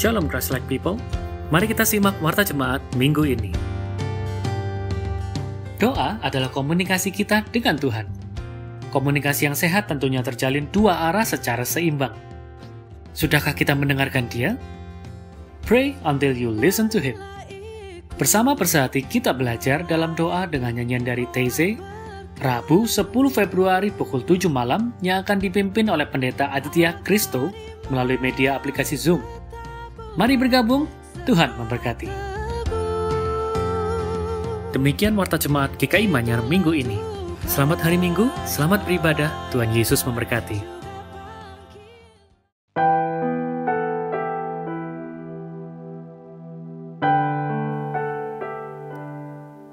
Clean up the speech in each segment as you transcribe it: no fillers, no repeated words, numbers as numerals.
Shalom Christ-like people. Mari kita simak Warta Jemaat minggu ini. Doa adalah komunikasi kita dengan Tuhan. Komunikasi yang sehat tentunya terjalin dua arah secara seimbang. Sudahkah kita mendengarkan Dia? Pray until you listen to Him. Bersama Persehati kita belajar dalam doa dengan nyanyian dari Teze, Rabu 10 Februari pukul 7 malam yang akan dipimpin oleh Pendeta Aditya Kristo melalui media aplikasi Zoom. Mari bergabung, Tuhan memberkati. Demikian Warta Jemaat GKI Manyar minggu ini. Selamat hari Minggu, selamat beribadah, Tuhan Yesus memberkati.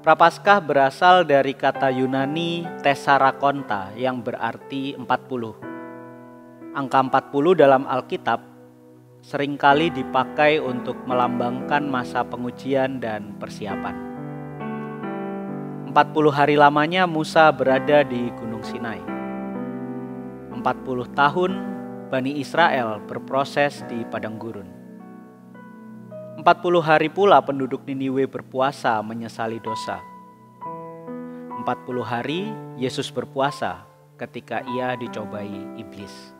Prapaskah berasal dari kata Yunani Tessarakonta yang berarti 40. Angka 40 dalam Alkitab seringkali dipakai untuk melambangkan masa pengujian dan persiapan. 40 hari lamanya Musa berada di Gunung Sinai. 40 tahun Bani Israel berproses di padang gurun. 40 hari pula penduduk Niniwe berpuasa menyesali dosa. 40 hari Yesus berpuasa ketika ia dicobai iblis.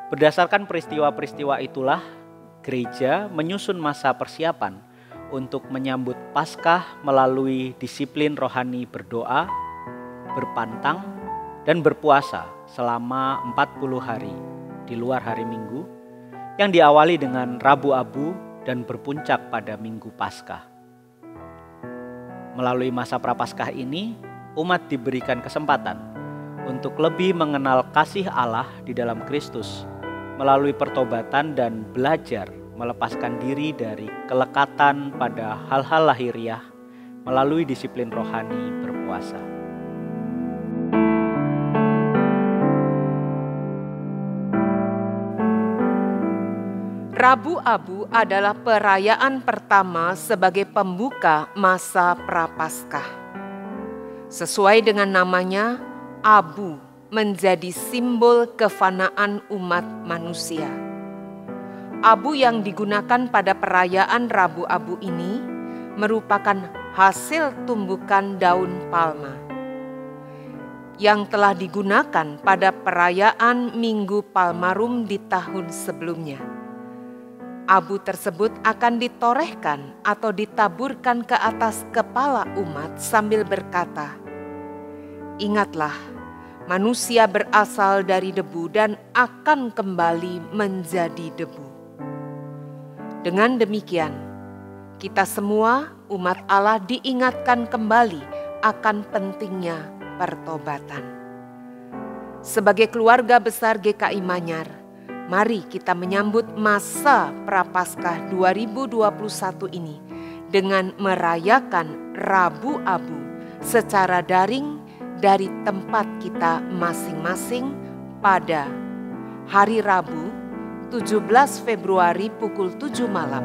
Berdasarkan peristiwa-peristiwa itulah, gereja menyusun masa persiapan untuk menyambut Paskah melalui disiplin rohani berdoa, berpantang, dan berpuasa selama 40 hari di luar hari Minggu, yang diawali dengan Rabu Abu dan berpuncak pada Minggu Paskah. Melalui masa Prapaskah ini, umat diberikan kesempatan untuk lebih mengenal kasih Allah di dalam Kristus melalui pertobatan dan belajar melepaskan diri dari kelekatan pada hal-hal lahiriah melalui disiplin rohani berpuasa. Rabu Abu adalah perayaan pertama sebagai pembuka masa Prapaskah. Sesuai dengan namanya, abu menjadi simbol kefanaan umat manusia. Abu yang digunakan pada perayaan Rabu Abu ini merupakan hasil tumbukan daun palma yang telah digunakan pada perayaan Minggu Palmarum di tahun sebelumnya. Abu tersebut akan ditorehkan atau ditaburkan ke atas kepala umat sambil berkata, "Ingatlah, manusia berasal dari debu dan akan kembali menjadi debu." Dengan demikian, kita semua umat Allah diingatkan kembali akan pentingnya pertobatan. Sebagai keluarga besar GKI Manyar, mari kita menyambut masa Prapaskah 2021 ini dengan merayakan Rabu Abu secara daring dari tempat kita masing-masing pada hari Rabu 17 Februari pukul 7 malam.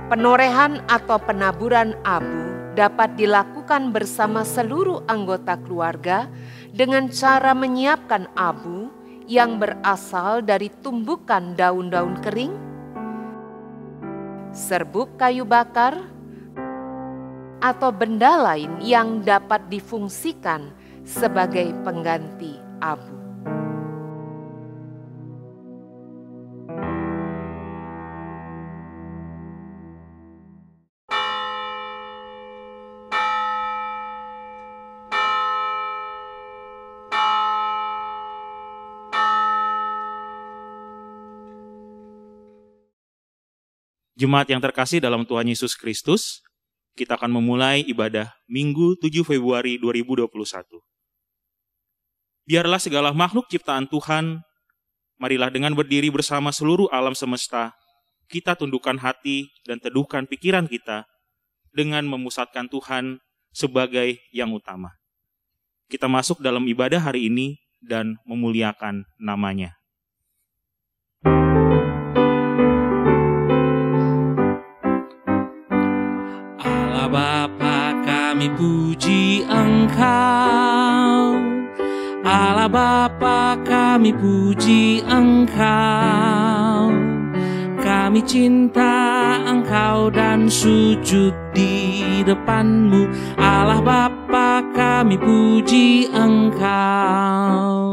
Penorehan atau penaburan abu dapat dilakukan bersama seluruh anggota keluarga dengan cara menyiapkan abu yang berasal dari tumbukan daun-daun kering, serbuk kayu bakar, atau benda lain yang dapat difungsikan sebagai pengganti abu. Jemaat yang terkasih dalam Tuhan Yesus Kristus, kita akan memulai ibadah Minggu 7 Februari 2021. Biarlah segala makhluk ciptaan Tuhan, marilah dengan berdiri bersama seluruh alam semesta, kita tundukkan hati dan teduhkan pikiran kita dengan memusatkan Tuhan sebagai yang utama. Kita masuk dalam ibadah hari ini dan memuliakan nama-Nya. Allah Bapa kami puji Engkau. Allah Bapa, kami puji Engkau. Kami cinta Engkau dan sujud di depan-Mu. Allah Bapa, kami puji Engkau.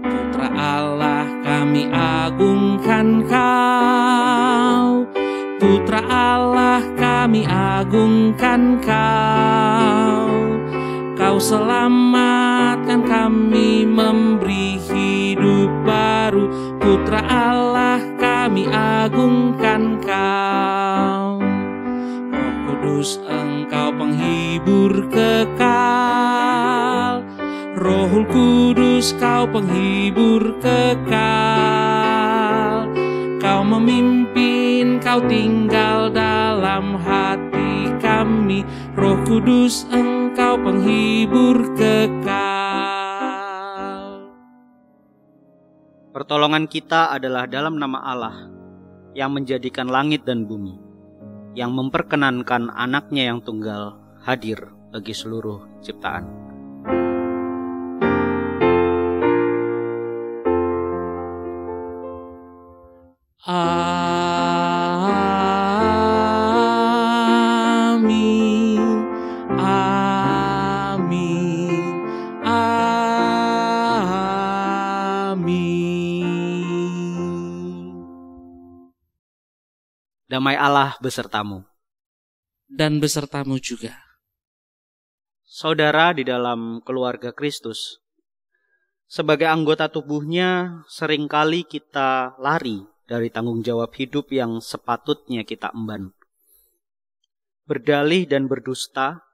Putra Allah, kami agungkan Kau. Putra Allah, kami agungkan Kau. Kau selamatkan kami, memberi hidup baru. Putra Allah, kami agungkan Kau. Roh Kudus, Engkau penghibur kekal. Roh Kudus, Kau penghibur kekal. Kau memimpin, Kau tinggal dalam hati kami. Roh Kudus, Engkau penghibur kekal. Pertolongan kita adalah dalam nama Allah yang menjadikan langit dan bumi, yang memperkenankan anaknya yang tunggal hadir bagi seluruh ciptaan. Amin, amin, amin. Damai Allah besertamu. Dan besertamu juga. Saudara di dalam keluarga Kristus, sebagai anggota tubuhnya seringkali kita lari dari tanggung jawab hidup yang sepatutnya kita emban. Berdalih dan berdusta,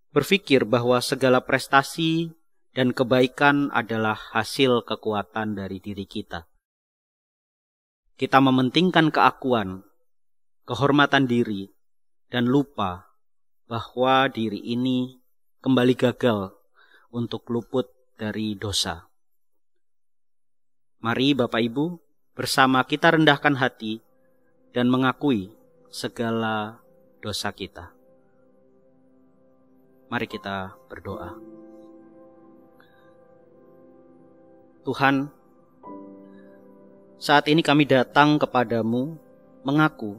berpikir bahwa segala prestasi dan kebaikan adalah hasil kekuatan dari diri kita. Kita mementingkan keakuan, kehormatan diri, dan lupa bahwa diri ini kembali gagal untuk luput dari dosa. Mari Bapak Ibu, bersama kita rendahkan hati dan mengakui segala dosa kita. Mari kita berdoa. Tuhan, saat ini kami datang kepadamu mengaku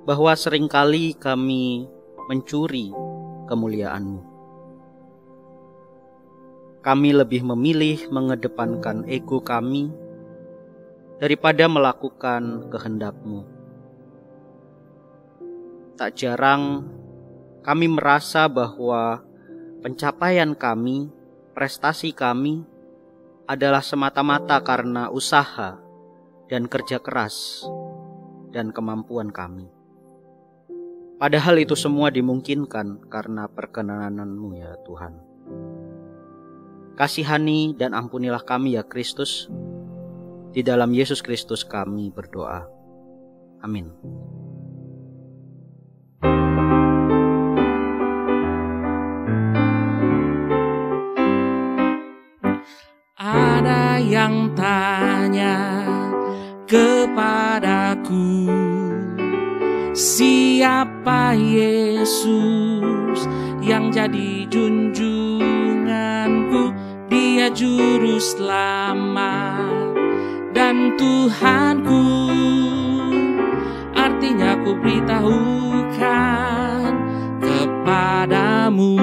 bahwa seringkali kami mencuri kemuliaan-Mu. Kami lebih memilih mengedepankan ego kami daripada melakukan kehendak-Mu. Tak jarang kami merasa bahwa pencapaian kami, prestasi kami adalah semata-mata karena usaha dan kerja keras dan kemampuan kami. Padahal itu semua dimungkinkan karena perkenanan-Mu ya Tuhan. Kasihani dan ampunilah kami ya Kristus. Di dalam Yesus Kristus kami berdoa. Amin. Ada yang tanya kepadaku, siapa Yesus yang jadi junjunganku? Dia juru selamat dan Tuhanku. Artinya ku beritahukan kepadamu,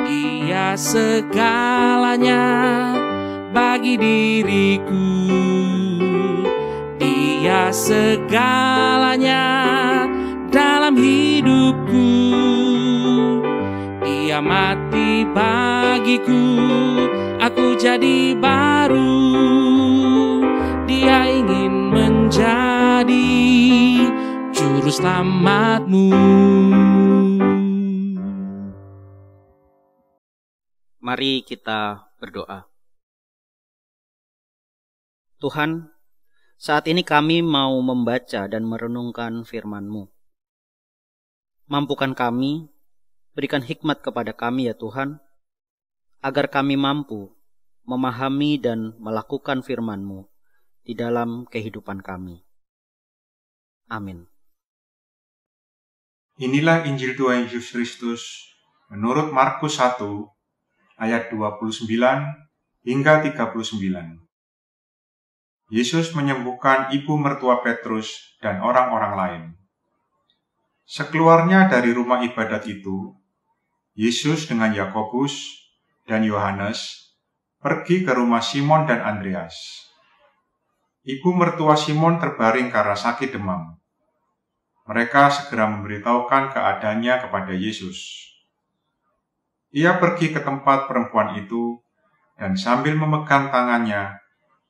Dia segalanya bagi diriku. Dia segalanya dalam hidupku. Dia mati bagiku, aku jadi baru. Dia ingin menjadi juru selamatmu. Mari kita berdoa. Tuhan, saat ini kami mau membaca dan merenungkan firman-Mu. Mampukan kami, berikan hikmat kepada kami ya Tuhan, agar kami mampu memahami dan melakukan firman-Mu di dalam kehidupan kami. Amin. Inilah Injil Tuhan Yesus Kristus menurut Markus 1 ayat 29 hingga 39. Yesus menyembuhkan ibu mertua Petrus dan orang-orang lain. Sekeluarnya dari rumah ibadat itu, Yesus dengan Yakobus dan Yohanes pergi ke rumah Simon dan Andreas. Ibu mertua Simon terbaring karena sakit demam. Mereka segera memberitahukan keadaannya kepada Yesus. Ia pergi ke tempat perempuan itu dan sambil memegang tangannya,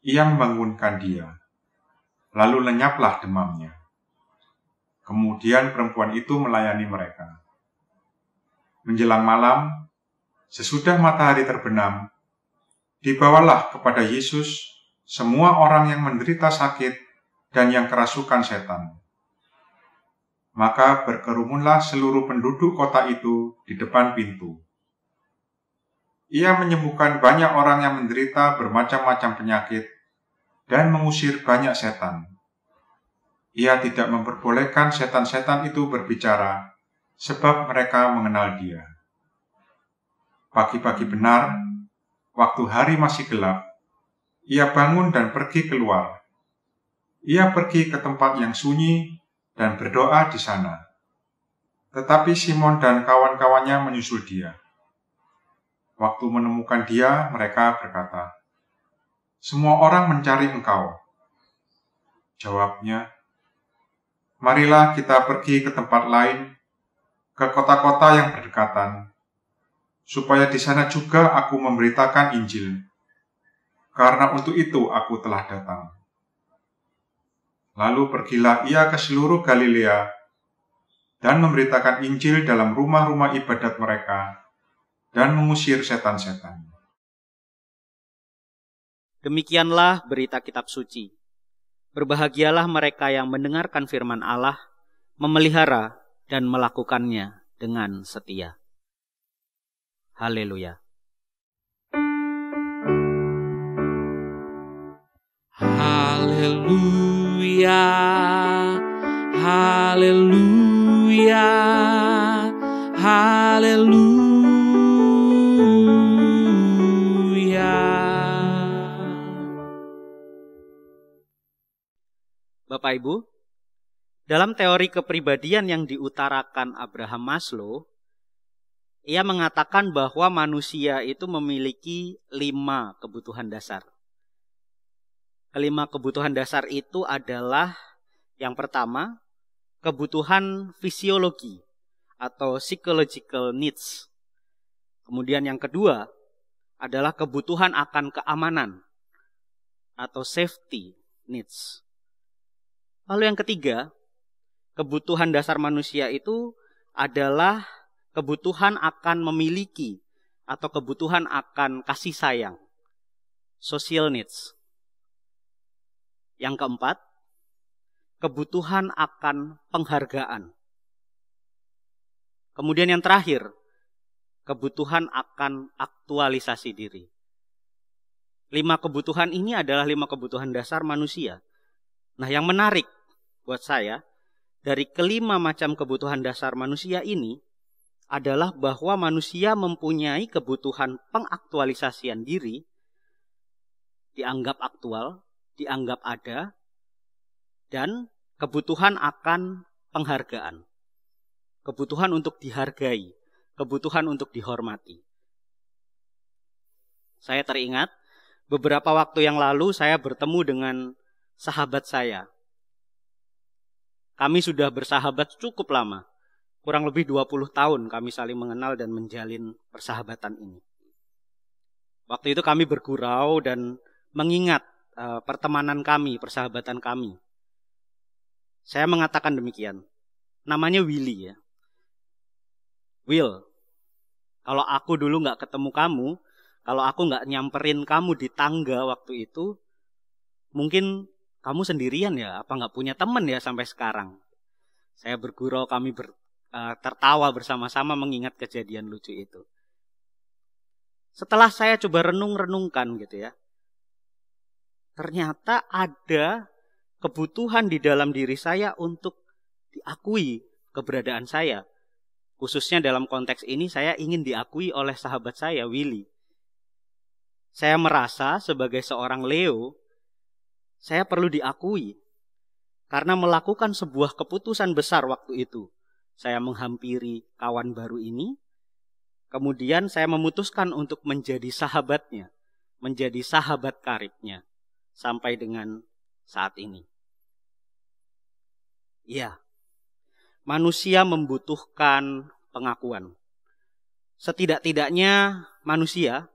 ia membangunkan dia. Lalu lenyaplah demamnya. Kemudian perempuan itu melayani mereka. Menjelang malam, sesudah matahari terbenam, dibawalah kepada Yesus semua orang yang menderita sakit dan yang kerasukan setan. Maka berkerumunlah seluruh penduduk kota itu di depan pintu. Ia menyembuhkan banyak orang yang menderita bermacam-macam penyakit dan mengusir banyak setan. Ia tidak memperbolehkan setan-setan itu berbicara, sebab mereka mengenal dia. Pagi-pagi benar, waktu hari masih gelap, ia bangun dan pergi keluar. Ia pergi ke tempat yang sunyi dan berdoa di sana. Tetapi Simon dan kawan-kawannya menyusul dia. Waktu menemukan dia, mereka berkata, "Semua orang mencari engkau." Jawabnya, "Marilah kita pergi ke tempat lain, ke kota-kota yang berdekatan, supaya di sana juga aku memberitakan Injil, karena untuk itu aku telah datang." Lalu pergilah ia ke seluruh Galilea dan memberitakan Injil dalam rumah-rumah ibadat mereka dan mengusir setan-setan. Demikianlah berita kitab suci. Berbahagialah mereka yang mendengarkan firman Allah, memelihara dan melakukannya dengan setia. Haleluya. Haleluya, haleluya, haleluya. Bapak Ibu, dalam teori kepribadian yang diutarakan Abraham Maslow, ia mengatakan bahwa manusia itu memiliki 5 kebutuhan dasar. Kelima kebutuhan dasar itu adalah yang pertama, kebutuhan fisiologi atau psychological needs. Kemudian yang kedua adalah kebutuhan akan keamanan atau safety needs. Lalu yang ketiga, kebutuhan dasar manusia itu adalah kebutuhan akan memiliki atau kebutuhan akan kasih sayang, social needs. Yang keempat, kebutuhan akan penghargaan. Kemudian yang terakhir, kebutuhan akan aktualisasi diri. 5 kebutuhan ini adalah 5 kebutuhan dasar manusia. Nah, yang menarik buat saya, dari kelima macam kebutuhan dasar manusia ini, adalah bahwa manusia mempunyai kebutuhan pengaktualisasian diri, dianggap aktual, dianggap ada, dan kebutuhan akan penghargaan. Kebutuhan untuk dihargai, kebutuhan untuk dihormati. Saya teringat, beberapa waktu yang lalu saya bertemu dengan sahabat saya. Kami sudah bersahabat cukup lama, kurang lebih 20 tahun kami saling mengenal dan menjalin persahabatan ini. Waktu itu kami bergurau dan mengingat pertemanan kami, persahabatan kami. Saya mengatakan demikian. Namanya Willy ya. Will, kalau aku dulu gak ketemu kamu, kalau aku gak nyamperin kamu di tangga waktu itu, mungkin kamu sendirian ya, apa gak punya teman ya sampai sekarang. Saya bergurau, kami tertawa bersama-sama mengingat kejadian lucu itu. Setelah saya coba renung-renungkan gitu ya, ternyata ada kebutuhan di dalam diri saya untuk diakui, keberadaan saya. Khususnya dalam konteks ini saya ingin diakui oleh sahabat saya, Willy. Saya merasa sebagai seorang Leo, saya perlu diakui. Karena melakukan sebuah keputusan besar waktu itu. Saya menghampiri kawan baru ini. Kemudian saya memutuskan untuk menjadi sahabatnya. Menjadi sahabat karibnya. Sampai dengan saat ini. Ya, manusia membutuhkan pengakuan. Setidak-tidaknya manusia,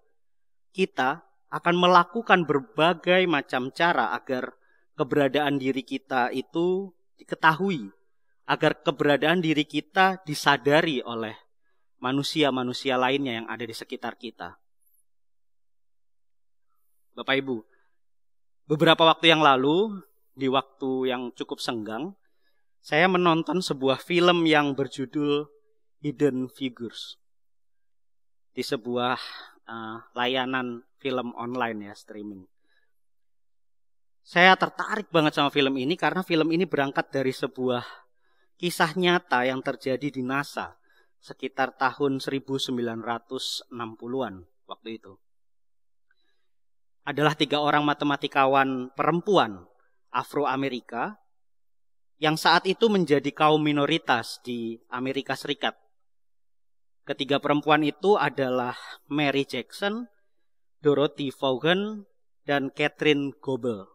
kita akan melakukan berbagai macam cara agar keberadaan diri kita itu diketahui, agar keberadaan diri kita disadari oleh manusia-manusia lainnya yang ada di sekitar kita. Bapak Ibu, beberapa waktu yang lalu, di waktu yang cukup senggang, saya menonton sebuah film yang berjudul Hidden Figures. Di sebuah layanan film online ya, streaming. Saya tertarik banget sama film ini karena film ini berangkat dari sebuah kisah nyata yang terjadi di NASA sekitar tahun 1960-an waktu itu. Adalah 3 orang matematikawan perempuan Afro-Amerika yang saat itu menjadi kaum minoritas di Amerika Serikat. Ketiga perempuan itu adalah Mary Jackson, Dorothy Vaughan, dan Catherine Goebel.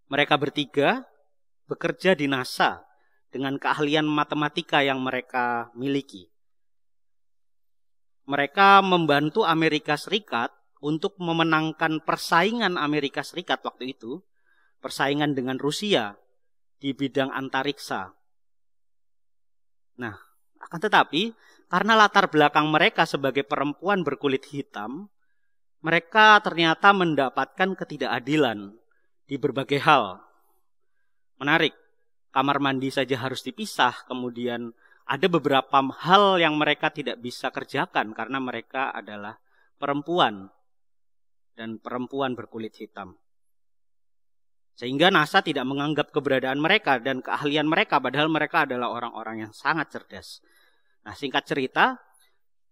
Mereka bertiga bekerja di NASA dengan keahlian matematika yang mereka miliki. Mereka membantu Amerika Serikat untuk memenangkan persaingan Amerika Serikat waktu itu, persaingan dengan Rusia di bidang antariksa. Nah, akan tetapi karena latar belakang mereka sebagai perempuan berkulit hitam, mereka ternyata mendapatkan ketidakadilan di berbagai hal. Menarik, kamar mandi saja harus dipisah, kemudian ada beberapa hal yang mereka tidak bisa kerjakan karena mereka adalah perempuan dan perempuan berkulit hitam. Sehingga NASA tidak menganggap keberadaan mereka dan keahlian mereka, padahal mereka adalah orang-orang yang sangat cerdas. Nah, singkat cerita,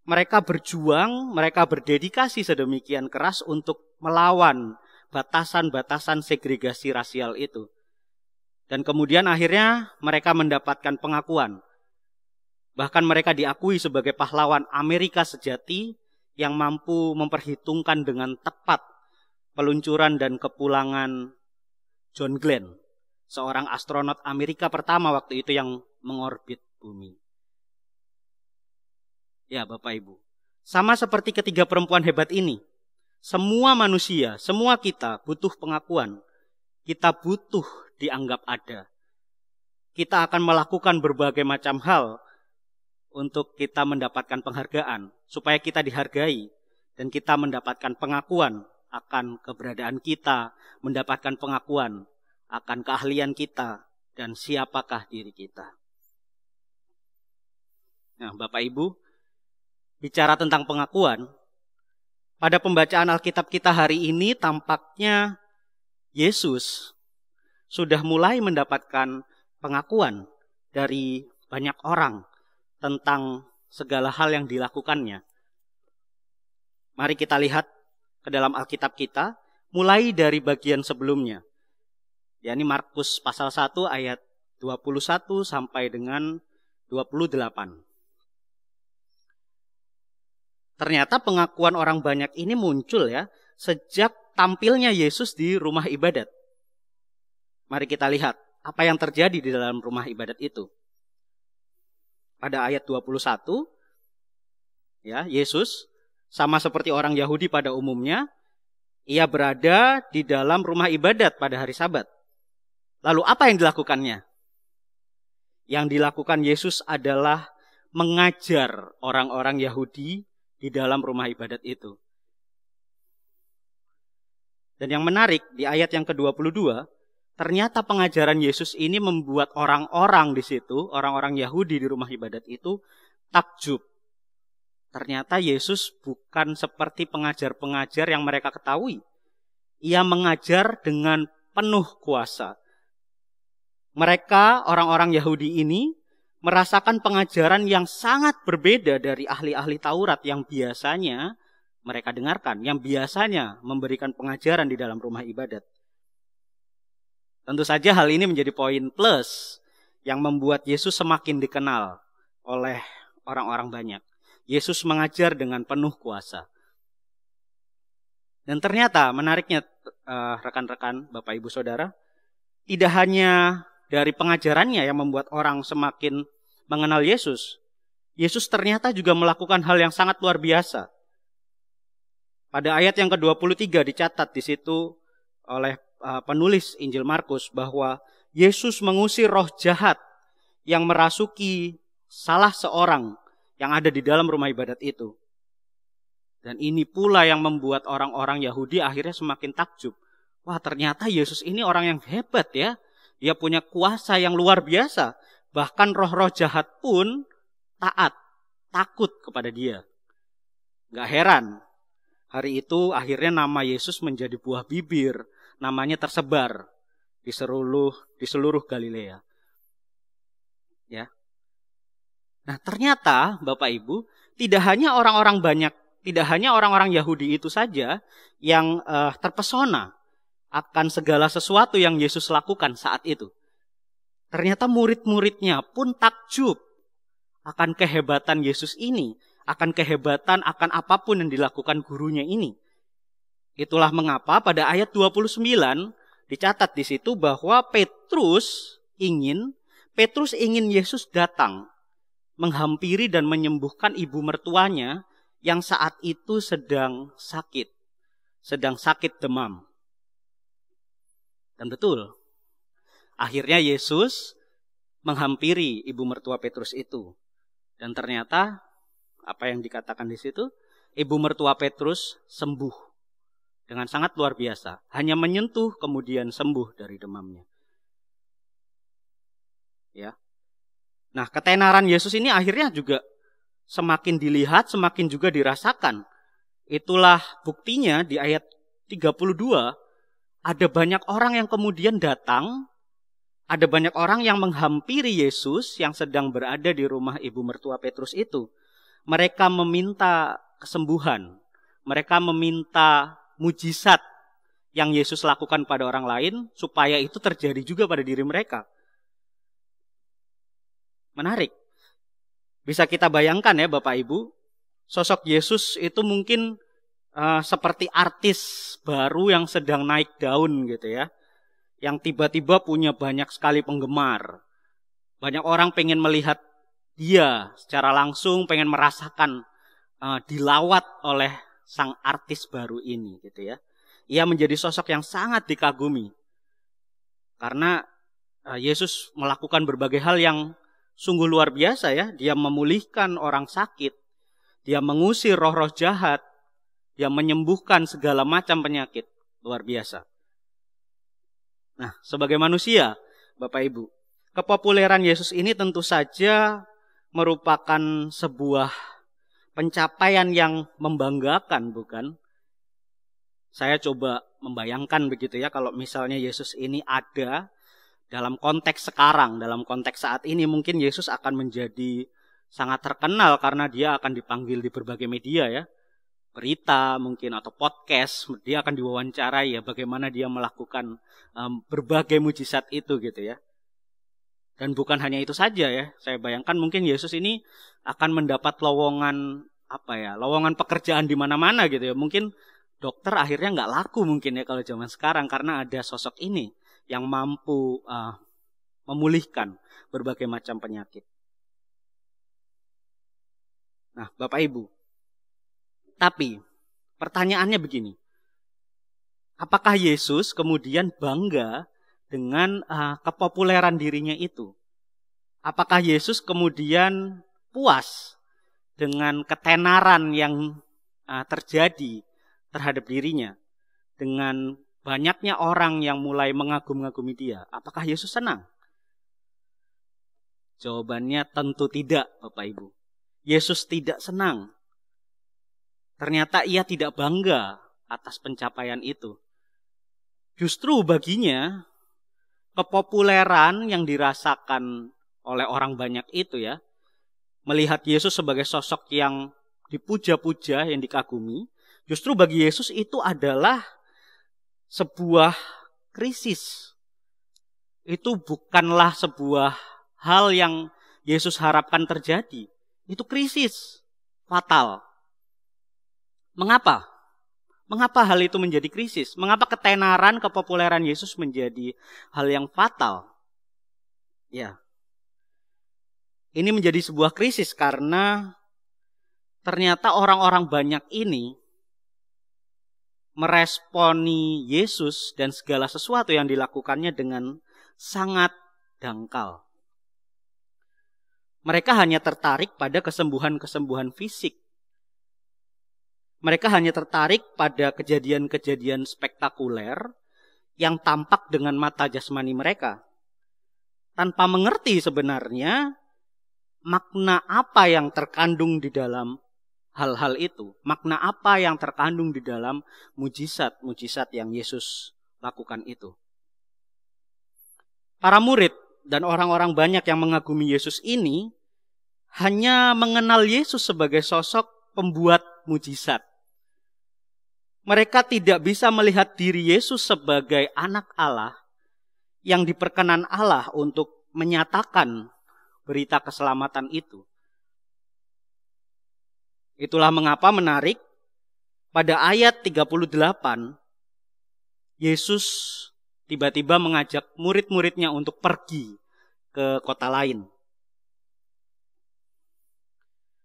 mereka berjuang, mereka berdedikasi sedemikian keras untuk melawan batasan-batasan segregasi rasial itu. Dan kemudian akhirnya mereka mendapatkan pengakuan. Bahkan mereka diakui sebagai pahlawan Amerika sejati yang mampu memperhitungkan dengan tepat peluncuran dan kepulangan John Glenn, seorang astronot Amerika pertama waktu itu yang mengorbit bumi. Ya Bapak Ibu, sama seperti ketiga perempuan hebat ini, semua manusia, semua kita butuh pengakuan. Kita butuh dianggap ada. Kita akan melakukan berbagai macam hal untuk kita mendapatkan penghargaan, supaya kita dihargai dan kita mendapatkan pengakuan akan keberadaan kita, mendapatkan pengakuan akan keahlian kita dan siapakah diri kita. Nah, Bapak Ibu, bicara tentang pengakuan, pada pembacaan Alkitab kita hari ini tampaknya Yesus sudah mulai mendapatkan pengakuan dari banyak orang tentang segala hal yang dilakukannya. Mari kita lihat ke dalam Alkitab kita, mulai dari bagian sebelumnya. Yakni Markus pasal 1 ayat 21 sampai dengan 28. Ternyata pengakuan orang banyak ini muncul ya sejak tampilnya Yesus di rumah ibadat. Mari kita lihat apa yang terjadi di dalam rumah ibadat itu. Pada ayat 21, ya, Yesus sama seperti orang Yahudi pada umumnya, ia berada di dalam rumah ibadat pada hari Sabat. Lalu apa yang dilakukannya? Yang dilakukan Yesus adalah mengajar orang-orang Yahudi di dalam rumah ibadat itu. Dan yang menarik di ayat yang ke-22, ternyata pengajaran Yesus ini membuat orang-orang di situ, orang-orang Yahudi di rumah ibadat itu takjub. Ternyata Yesus bukan seperti pengajar-pengajar yang mereka ketahui. Ia mengajar dengan penuh kuasa. Mereka, orang-orang Yahudi ini, merasakan pengajaran yang sangat berbeda dari ahli-ahli Taurat yang biasanya mereka dengarkan, yang biasanya memberikan pengajaran di dalam rumah ibadat. Tentu saja hal ini menjadi poin plus yang membuat Yesus semakin dikenal oleh orang-orang banyak. Yesus mengajar dengan penuh kuasa. Dan ternyata menariknya rekan-rekan, Bapak Ibu Saudara, tidak hanya dari pengajarannya yang membuat orang semakin mengenal Yesus. Yesus ternyata juga melakukan hal yang sangat luar biasa. Pada ayat yang ke-23 dicatat di situ oleh penulis Injil Markus bahwa Yesus mengusir roh jahat yang merasuki salah seorang yang ada di dalam rumah ibadat itu. Dan ini pula yang membuat orang-orang Yahudi akhirnya semakin takjub. Wah, ternyata Yesus ini orang yang hebat ya. Dia punya kuasa yang luar biasa. Bahkan roh-roh jahat pun taat, takut kepada dia. Gak heran, hari itu akhirnya nama Yesus menjadi buah bibir. Namanya tersebar di seluruh Galilea. Ya. Nah, ternyata Bapak Ibu, tidak hanya orang-orang Yahudi itu saja yang terpesona akan segala sesuatu yang Yesus lakukan saat itu. Ternyata murid-muridnya pun takjub akan kehebatan Yesus ini, akan kehebatan akan apapun yang dilakukan gurunya ini. Itulah mengapa pada ayat 29 dicatat di situ bahwa Petrus ingin Yesus datang menghampiri dan menyembuhkan ibu mertuanya yang saat itu sedang sakit demam. Dan betul, akhirnya Yesus menghampiri ibu mertua Petrus itu. Dan ternyata apa yang dikatakan di situ, ibu mertua Petrus sembuh dengan sangat luar biasa. Hanya menyentuh kemudian sembuh dari demamnya. Ya. Nah, ketenaran Yesus ini akhirnya juga semakin dilihat, semakin juga dirasakan. Itulah buktinya di ayat 32, ada banyak orang yang kemudian datang, ada banyak orang yang menghampiri Yesus yang sedang berada di rumah ibu mertua Petrus itu. Mereka meminta kesembuhan, mereka meminta mujizat yang Yesus lakukan pada orang lain, supaya itu terjadi juga pada diri mereka. Menarik. Bisa kita bayangkan ya Bapak Ibu, sosok Yesus itu mungkin seperti artis baru yang sedang naik daun gitu ya. Yang tiba-tiba punya banyak sekali penggemar. Banyak orang pengen melihat dia secara langsung, pengen merasakan dilawat oleh sang artis baru ini gitu ya. Ia menjadi sosok yang sangat dikagumi. Karena Yesus melakukan berbagai hal yang sungguh luar biasa ya. Dia memulihkan orang sakit. Dia mengusir roh-roh jahat. Dia menyembuhkan segala macam penyakit. Luar biasa. Nah, sebagai manusia, Bapak Ibu, kepopuleran Yesus ini tentu saja merupakan sebuah pencapaian yang membanggakan, bukan? Saya coba membayangkan begitu ya, kalau misalnya Yesus ini ada dalam konteks sekarang, dalam konteks saat ini, mungkin Yesus akan menjadi sangat terkenal karena dia akan dipanggil di berbagai media ya. Berita mungkin atau podcast, dia akan diwawancarai ya bagaimana dia melakukan berbagai mujizat itu gitu ya. Dan bukan hanya itu saja ya, saya bayangkan mungkin Yesus ini akan mendapat lowongan pekerjaan di mana-mana gitu ya. Mungkin dokter akhirnya nggak laku mungkin ya kalau zaman sekarang karena ada sosok ini yang mampu memulihkan berbagai macam penyakit. Nah, Bapak Ibu, tapi pertanyaannya begini, apakah Yesus kemudian bangga dengan kepopuleran dirinya itu? Apakah Yesus kemudian puas dengan ketenaran yang terjadi terhadap dirinya? Dengan banyaknya orang yang mulai mengagum-agumi dia. Apakah Yesus senang? Jawabannya tentu tidak, Bapak Ibu. Yesus tidak senang. Ternyata ia tidak bangga atas pencapaian itu. Justru baginya, kepopuleran yang dirasakan oleh orang banyak itu ya, melihat Yesus sebagai sosok yang dipuja-puja, yang dikagumi, justru bagi Yesus itu adalah sebuah krisis. Itu bukanlah sebuah hal yang Yesus harapkan terjadi. Itu krisis fatal. Mengapa? Mengapa hal itu menjadi krisis? Mengapa ketenaran, kepopuleran Yesus menjadi hal yang fatal? Ya. Ini menjadi sebuah krisis karena ternyata orang-orang banyak ini meresponi Yesus dan segala sesuatu yang dilakukannya dengan sangat dangkal. Mereka hanya tertarik pada kesembuhan-kesembuhan fisik. Mereka hanya tertarik pada kejadian-kejadian spektakuler yang tampak dengan mata jasmani mereka, tanpa mengerti sebenarnya makna apa yang terkandung di dalam hal-hal itu. Makna apa yang terkandung di dalam mujizat-mujizat yang Yesus lakukan itu. Para murid dan orang-orang banyak yang mengagumi Yesus ini hanya mengenal Yesus sebagai sosok pembuat mujizat. Mereka tidak bisa melihat diri Yesus sebagai anak Allah yang diperkenan Allah untuk menyatakan berita keselamatan itu. Itulah mengapa menarik, pada ayat 38, Yesus tiba-tiba mengajak murid-muridnya untuk pergi ke kota lain.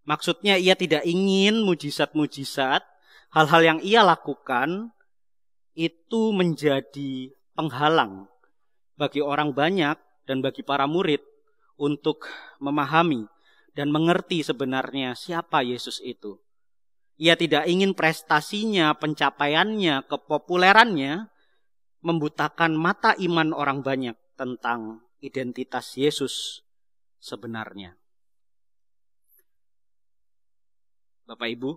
Maksudnya ia tidak ingin mujizat-mujizat, hal-hal yang ia lakukan itu menjadi penghalang bagi orang banyak dan bagi para murid untuk memahami dan mengerti sebenarnya siapa Yesus itu. Ia tidak ingin prestasinya, pencapaiannya, kepopulerannya membutakan mata iman orang banyak tentang identitas Yesus sebenarnya. Bapak Ibu,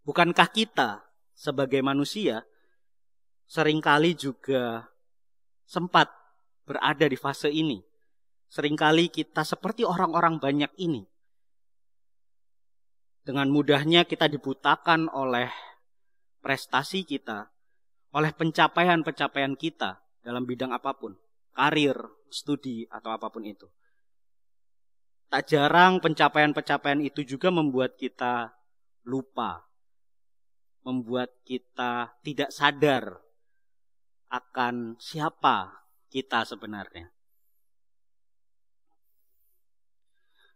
bukankah kita sebagai manusia seringkali juga sempat berada di fase ini? Seringkali kita seperti orang-orang banyak ini. Dengan mudahnya kita dibutakan oleh prestasi kita, oleh pencapaian-pencapaian kita dalam bidang apapun, karir, studi, atau apapun itu. Tak jarang pencapaian-pencapaian itu juga membuat kita lupa, membuat kita tidak sadar akan siapa kita sebenarnya.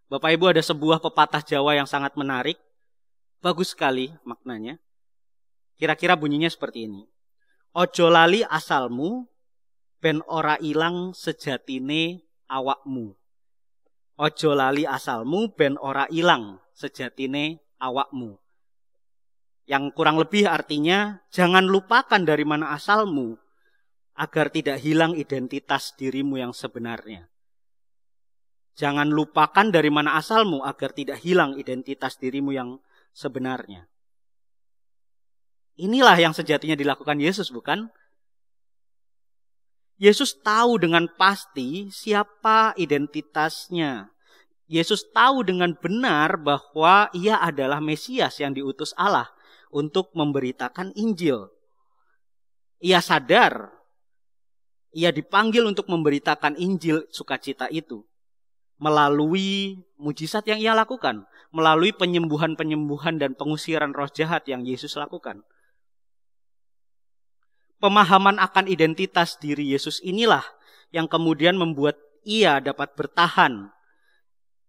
Bapak Ibu, ada sebuah pepatah Jawa yang sangat menarik, bagus sekali maknanya. Kira-kira bunyinya seperti ini. Ojo lali asalmu, ben ora ilang sejatine awakmu. Ojo lali asalmu, ben ora ilang sejatine awakmu. Yang kurang lebih artinya, jangan lupakan dari mana asalmu, agar tidak hilang identitas dirimu yang sebenarnya. Jangan lupakan dari mana asalmu, agar tidak hilang identitas dirimu yang sebenarnya. Inilah yang sejatinya dilakukan Yesus, bukan? Yesus tahu dengan pasti siapa identitasnya. Yesus tahu dengan benar bahwa ia adalah Mesias yang diutus Allah untuk memberitakan Injil. Ia sadar, ia dipanggil untuk memberitakan Injil sukacita itu melalui mujizat yang ia lakukan, melalui penyembuhan-penyembuhan dan pengusiran roh jahat yang Yesus lakukan. Pemahaman akan identitas diri Yesus inilah yang kemudian membuat ia dapat bertahan.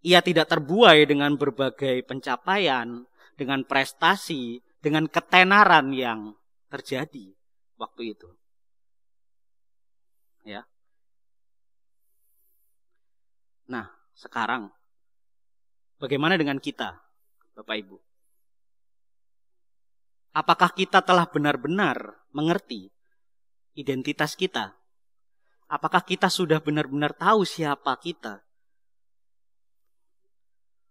Ia tidak terbuai dengan berbagai pencapaian, dengan prestasi, dengan ketenaran yang terjadi waktu itu. Ya. Nah, sekarang bagaimana dengan kita, Bapak Ibu? Apakah kita telah benar-benar mengerti identitas kita? Apakah kita sudah benar-benar tahu siapa kita?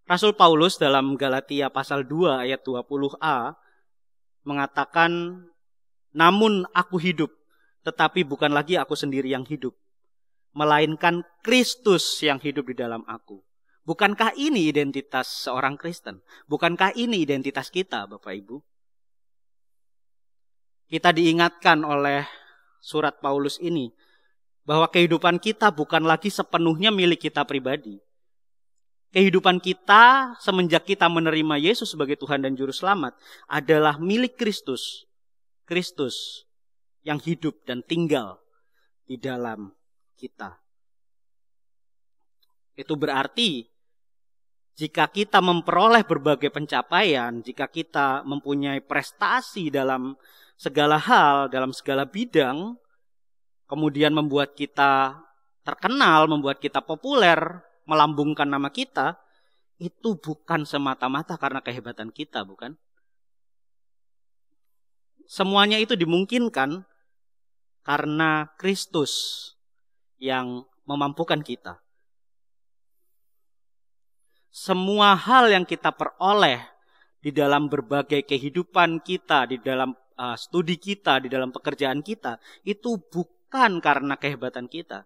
Rasul Paulus dalam Galatia pasal 2 ayat 20a mengatakan, namun aku hidup, Tetapi bukan lagi aku sendiri yang hidup, melainkan Kristus yang hidup di dalam aku. Bukankah ini identitas seorang Kristen? Bukankah ini identitas kita, Bapak Ibu? Kita diingatkan oleh surat Paulus ini bahwa kehidupan kita bukan lagi sepenuhnya milik kita pribadi. Kehidupan kita semenjak kita menerima Yesus sebagai Tuhan dan Juru Selamat adalah milik Kristus. Kristus yang hidup dan tinggal di dalam kita. Itu berarti jika kita memperoleh berbagai pencapaian, jika kita mempunyai prestasi dalam segala hal, dalam segala bidang, kemudian membuat kita terkenal, membuat kita populer, melambungkan nama kita, itu bukan semata-mata karena kehebatan kita, bukan? Semuanya itu dimungkinkan karena Kristus yang memampukan kita. Semua hal yang kita peroleh di dalam berbagai kehidupan kita, di dalam studi kita, di dalam pekerjaan kita, itu bukan karena kehebatan kita,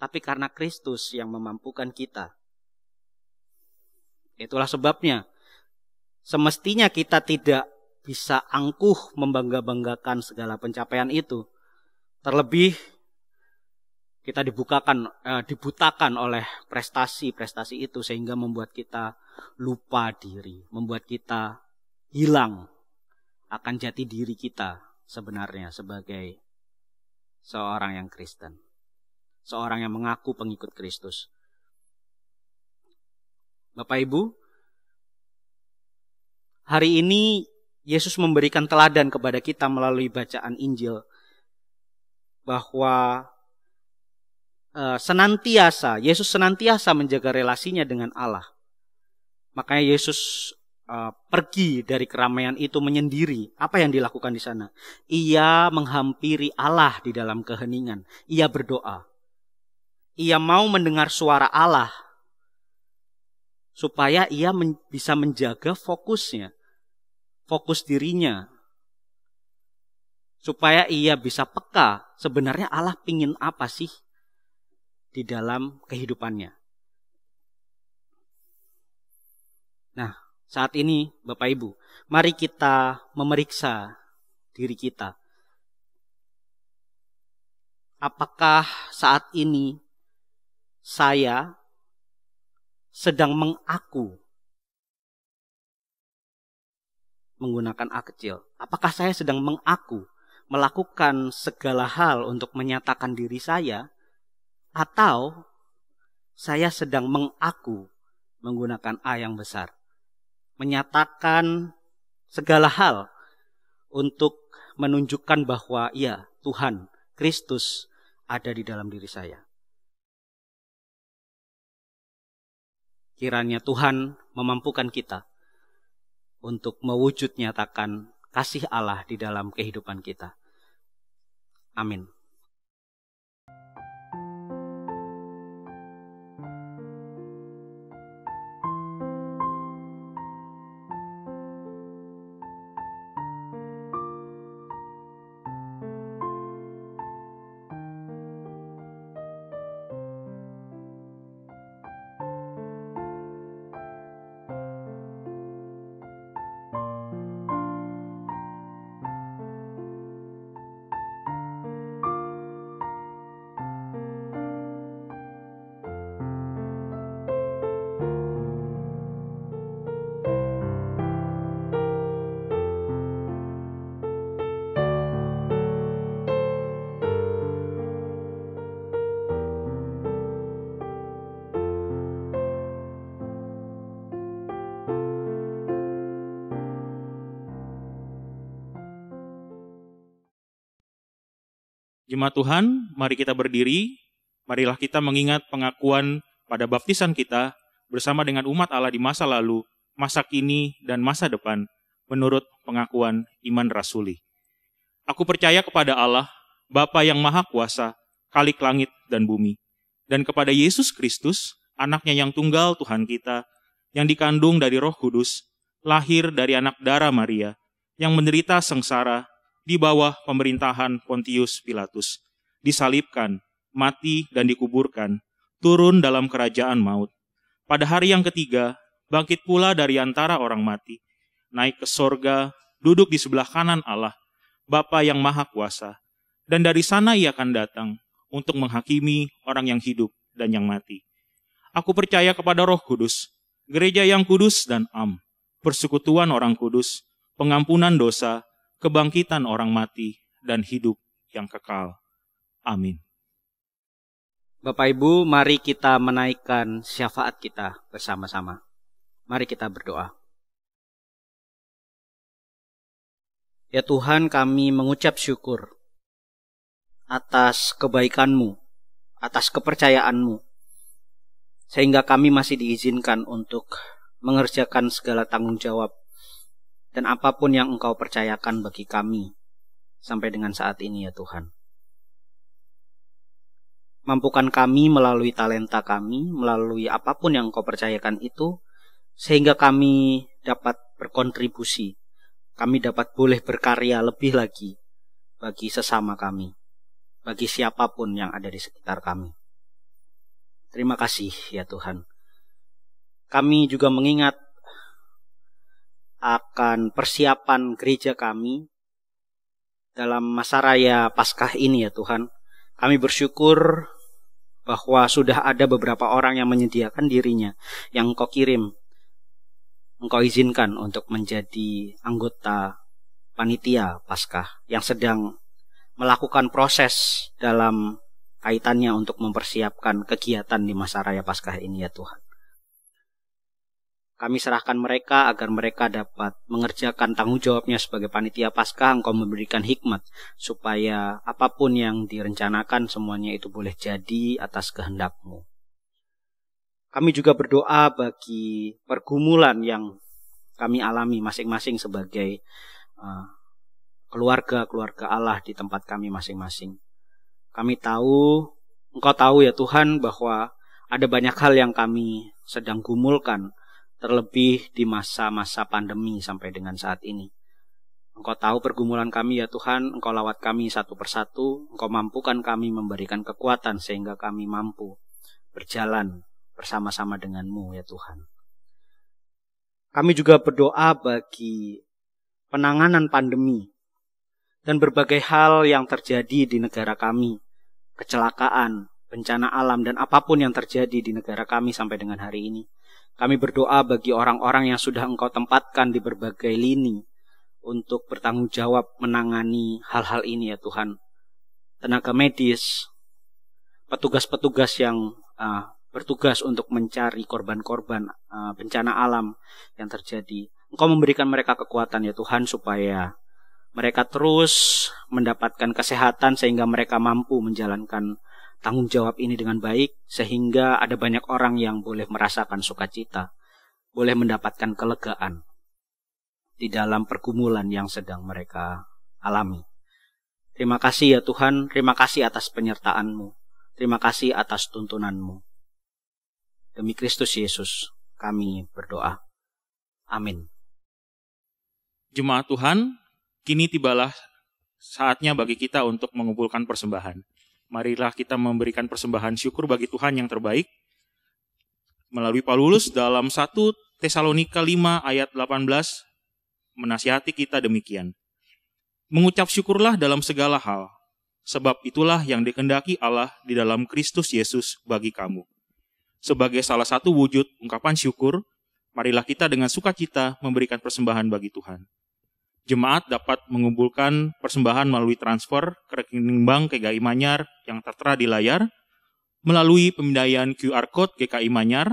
tapi karena Kristus yang memampukan kita. Itulah sebabnya semestinya kita tidak bisa angkuh membangga-banggakan segala pencapaian itu. Terlebih kita dibutakan oleh prestasi-prestasi itu sehingga membuat kita lupa diri, membuat kita hilang akan jati diri kita sebenarnya sebagai seorang yang Kristen. Seorang yang mengaku pengikut Kristus. Bapak Ibu, hari ini Yesus memberikan teladan kepada kita melalui bacaan Injil bahwa Yesus senantiasa menjaga relasinya dengan Allah. Makanya Yesus pergi dari keramaian itu menyendiri. Apa yang dilakukan di sana? Ia menghampiri Allah di dalam keheningan. Ia berdoa. Ia mau mendengar suara Allah supaya ia bisa menjaga fokusnya, fokus dirinya, supaya ia bisa peka sebenarnya Allah pingin apa sih di dalam kehidupannya. Nah, saat ini Bapak Ibu, mari kita memeriksa diri kita. Apakah saat ini saya sedang mengaku menggunakan A kecil? Apakah saya sedang mengaku melakukan segala hal untuk menyatakan diri saya? Atau saya sedang mengaku menggunakan A yang besar? Menyatakan segala hal untuk menunjukkan bahwa ya, Tuhan, Kristus ada di dalam diri saya. Kiranya Tuhan memampukan kita untuk mewujud nyatakan kasih Allah di dalam kehidupan kita. Amin. Jemaat Tuhan, mari kita berdiri, marilah kita mengingat pengakuan pada baptisan kita bersama dengan umat Allah di masa lalu, masa kini, dan masa depan, menurut pengakuan iman rasuli. Aku percaya kepada Allah, Bapa yang Maha Kuasa, Khalik langit dan bumi, dan kepada Yesus Kristus, anaknya yang tunggal Tuhan kita, yang dikandung dari Roh Kudus, lahir dari anak darah Maria, yang menderita sengsara, di bawah pemerintahan Pontius Pilatus, disalibkan, mati dan dikuburkan, turun dalam kerajaan maut. Pada hari yang ketiga, bangkit pula dari antara orang mati, naik ke sorga, duduk di sebelah kanan Allah, Bapa yang Maha Kuasa, dan dari sana ia akan datang untuk menghakimi orang yang hidup dan yang mati. Aku percaya kepada Roh Kudus, gereja yang kudus dan am, persekutuan orang kudus, pengampunan dosa, kebangkitan orang mati, dan hidup yang kekal. Amin. Bapak Ibu, mari kita menaikkan syafaat kita bersama-sama. Mari kita berdoa. Ya Tuhan, kami mengucap syukur atas kebaikan-Mu, atas kepercayaan-Mu, sehingga kami masih diizinkan untuk mengerjakan segala tanggung jawab dan apapun yang Engkau percayakan bagi kami sampai dengan saat ini ya Tuhan. Mampukan kami melalui talenta kami, melalui apapun yang Engkau percayakan itu, sehingga kami dapat berkontribusi, kami dapat boleh berkarya lebih lagi bagi sesama kami, bagi siapapun yang ada di sekitar kami. Terima kasih ya Tuhan. Kami juga mengingat akan persiapan gereja kami dalam masa raya Paskah ini ya Tuhan. Kami bersyukur bahwa sudah ada beberapa orang yang menyediakan dirinya, yang Engkau kirim, Engkau izinkan untuk menjadi anggota panitia Paskah yang sedang melakukan proses dalam kaitannya untuk mempersiapkan kegiatan di masa raya Paskah ini ya Tuhan. Kami serahkan mereka agar mereka dapat mengerjakan tanggung jawabnya sebagai panitia Paskah. Engkau memberikan hikmat supaya apapun yang direncanakan semuanya itu boleh jadi atas kehendak-Mu. Kami juga berdoa bagi pergumulan yang kami alami masing-masing sebagai keluarga-keluarga Allah di tempat kami masing-masing. Kami tahu, Engkau tahu ya Tuhan, bahwa ada banyak hal yang kami sedang gumulkan, terlebih di masa-masa pandemi sampai dengan saat ini. Engkau tahu pergumulan kami ya Tuhan, Engkau lawat kami satu persatu, Engkau mampukan kami, memberikan kekuatan sehingga kami mampu berjalan bersama-sama dengan-Mu ya Tuhan. Kami juga berdoa bagi penanganan pandemi dan berbagai hal yang terjadi di negara kami, kecelakaan, bencana alam, dan apapun yang terjadi di negara kami sampai dengan hari ini. Kami berdoa bagi orang-orang yang sudah Engkau tempatkan di berbagai lini untuk bertanggung jawab menangani hal-hal ini ya Tuhan. Tenaga medis, petugas-petugas yang bertugas untuk mencari korban-korban bencana alam yang terjadi. Engkau memberikan mereka kekuatan ya Tuhan supaya mereka terus mendapatkan kesehatan sehingga mereka mampu menjalankan tanggung jawab ini dengan baik, sehingga ada banyak orang yang boleh merasakan sukacita, boleh mendapatkan kelegaan di dalam pergumulan yang sedang mereka alami. Terima kasih ya Tuhan, terima kasih atas penyertaan-Mu, terima kasih atas tuntunan-Mu. Demi Kristus Yesus kami berdoa. Amin. Jemaat Tuhan, kini tibalah saatnya bagi kita untuk mengumpulkan persembahan. Marilah kita memberikan persembahan syukur bagi Tuhan yang terbaik melalui Paulus dalam 1 Tesalonika 5 ayat 18 menasihati kita demikian. Mengucap syukurlah dalam segala hal, sebab itulah yang dikehendaki Allah di dalam Kristus Yesus bagi kamu. Sebagai salah satu wujud ungkapan syukur, marilah kita dengan sukacita memberikan persembahan bagi Tuhan. Jemaat dapat mengumpulkan persembahan melalui transfer ke rekening bank GKI Manyar yang tertera di layar, melalui pemindaian QR Code GKI Manyar,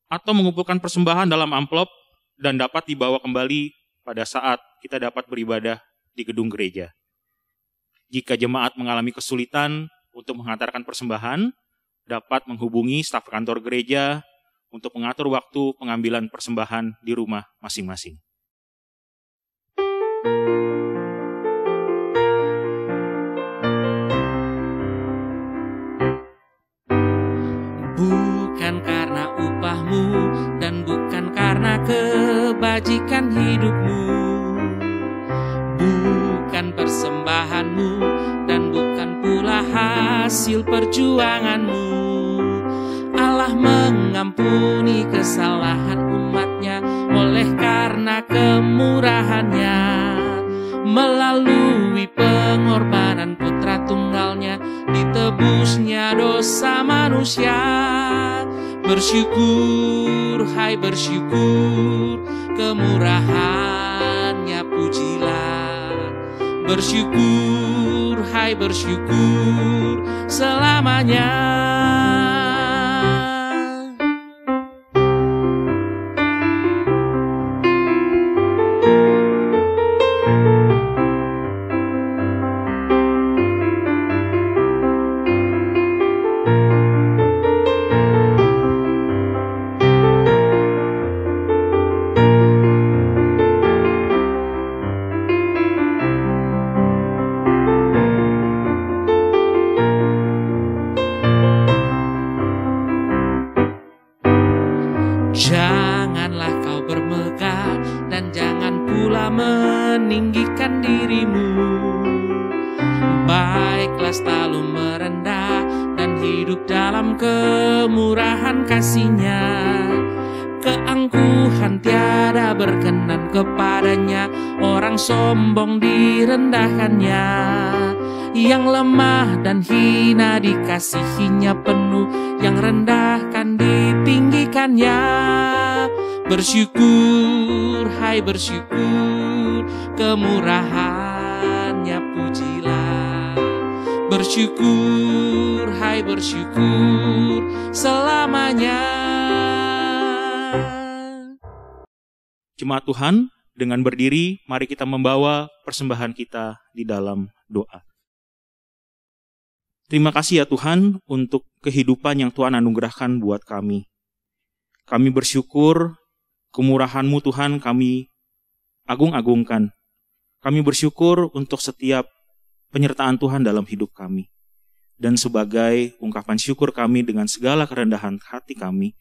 atau mengumpulkan persembahan dalam amplop dan dapat dibawa kembali pada saat kita dapat beribadah di gedung gereja. Jika jemaat mengalami kesulitan untuk menghantarkan persembahan, dapat menghubungi staf kantor gereja untuk mengatur waktu pengambilan persembahan di rumah masing-masing. Bukan karena upahmu dan bukan karena kebajikan hidupmu, bukan persembahanmu dan bukan pula hasil perjuanganmu. Allah mengampuni kesalahan umatnya oleh karena kemurahannya. Melalui pengorbanan putra tunggalnya ditebusnya dosa manusia. Bersyukur, hai bersyukur, kemurahannya pujilah. Bersyukur, hai bersyukur, selamanya. Janganlah kau bermegah dan jangan pula meninggikan dirimu. Baiklah selalu merendah dan hidup dalam kemurahan kasih-Nya. Keangkuhan tiada berkenan kepadanya, orang sombong direndahkannya. Yang lemah dan hina dikasihinya penuh, yang rendah kan ditinggikannya. Bersyukur, hai bersyukur, kemurahannya pujilah. Bersyukur, hai bersyukur, selamanya. Jemaat Tuhan, dengan berdiri, mari kita membawa persembahan kita di dalam doa. Terima kasih ya Tuhan untuk kehidupan yang Tuhan anugerahkan buat kami. Kami bersyukur, kemurahan-Mu Tuhan kami agung-agungkan. Kami bersyukur untuk setiap penyertaan Tuhan dalam hidup kami. Dan sebagai ungkapan syukur kami dengan segala kerendahan hati kami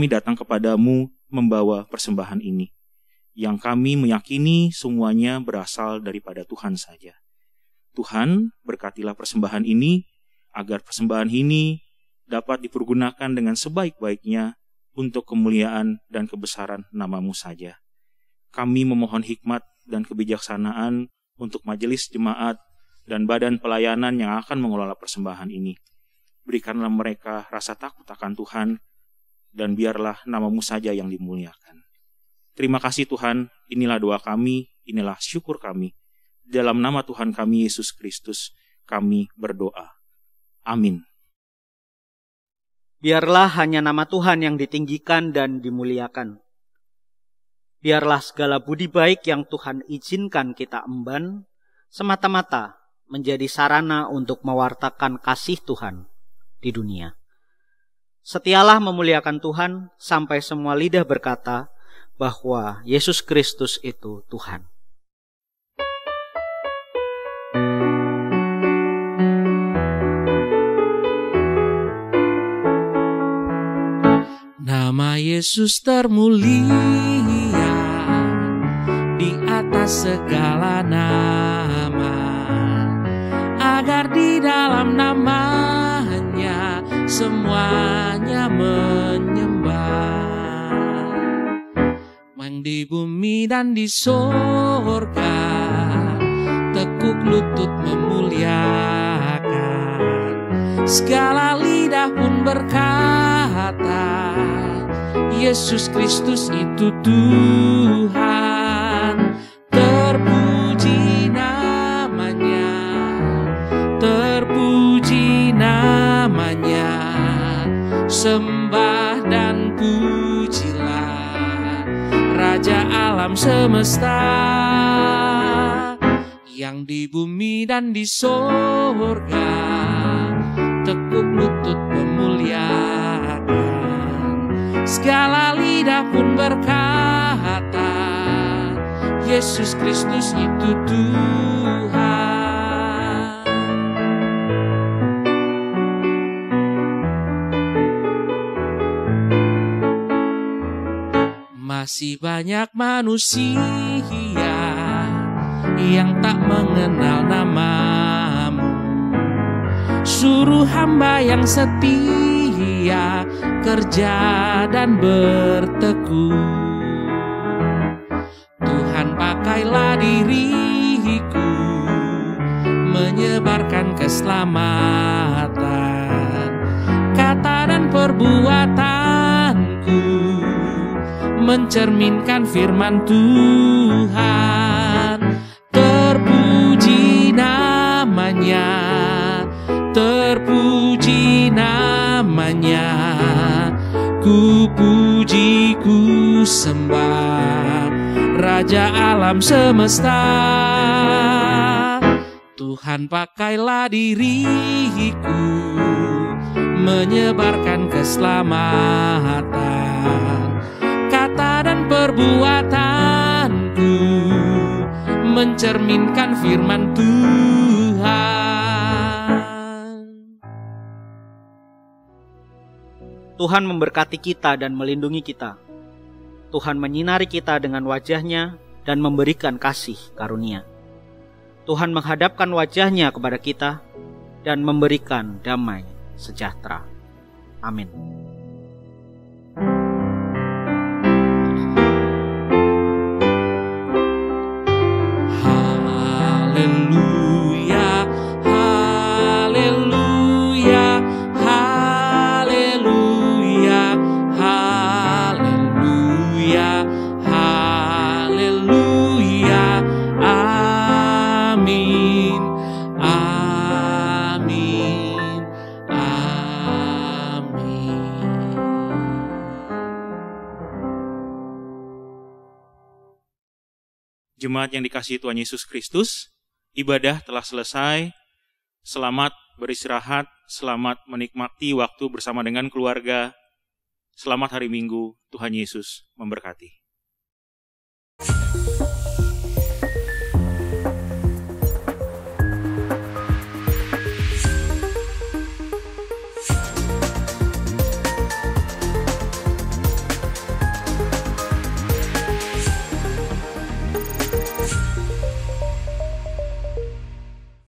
datang kepadamu membawa persembahan ini. Yang kami meyakini semuanya berasal daripada Tuhan saja. Tuhan, berkatilah persembahan ini, agar persembahan ini dapat dipergunakan dengan sebaik-baiknya untuk kemuliaan dan kebesaran nama-Mu saja. Kami memohon hikmat dan kebijaksanaan untuk majelis jemaat dan badan pelayanan yang akan mengelola persembahan ini. Berikanlah mereka rasa takut akan Tuhan, dan biarlah nama-Mu saja yang dimuliakan. Terima kasih Tuhan, inilah doa kami, inilah syukur kami. Dalam nama Tuhan kami Yesus Kristus, kami berdoa. Amin. Biarlah hanya nama Tuhan yang ditinggikan dan dimuliakan. Biarlah segala budi baik yang Tuhan izinkan kita emban, semata-mata menjadi sarana untuk mewartakan kasih Tuhan di dunia. Setialah memuliakan Tuhan sampai semua lidah berkata bahwa Yesus Kristus itu Tuhan. Nama Yesus termulia di atas segala nama, agar di dalam namanya semuanya menyembah. Yang di bumi dan di sorga tekuk lutut memuliakan. Segala lidah pun berkata Yesus Kristus itu Tuhan. Terpuji namanya, terpuji namanya. Sembah dan pujilah Raja alam semesta, yang di bumi dan di sorga tekuk lutut memuliakan. Segala lidah pun berkata Yesus Kristus itu Tuhan. Masih banyak manusia yang tak mengenal namamu. Suruh hamba yang setia kerja dan bertekun. Tuhan, pakailah diriku menyebarkan keselamatan. Kata dan perbuatanku mencerminkan firman Tuhan. Terpuji namanya, terpuji namanya. Ku puji, ku sembah Raja alam semesta. Tuhan, pakailah diriku menyebarkan keselamatan. Kata dan perbuatanku mencerminkan firman Tuhan. Tuhan memberkati kita dan melindungi kita. Tuhan menyinari kita dengan wajah-Nya dan memberikan kasih karunia. Tuhan menghadapkan wajah-Nya kepada kita dan memberikan damai sejahtera. Amin. Haleluya, haleluya, haleluya, haleluya, haleluya. Amin, amin, amin. Jemaat yang dikasihi Tuhan Yesus Kristus, ibadah telah selesai. Selamat beristirahat, selamat menikmati waktu bersama dengan keluarga. Selamat hari Minggu, Tuhan Yesus memberkati.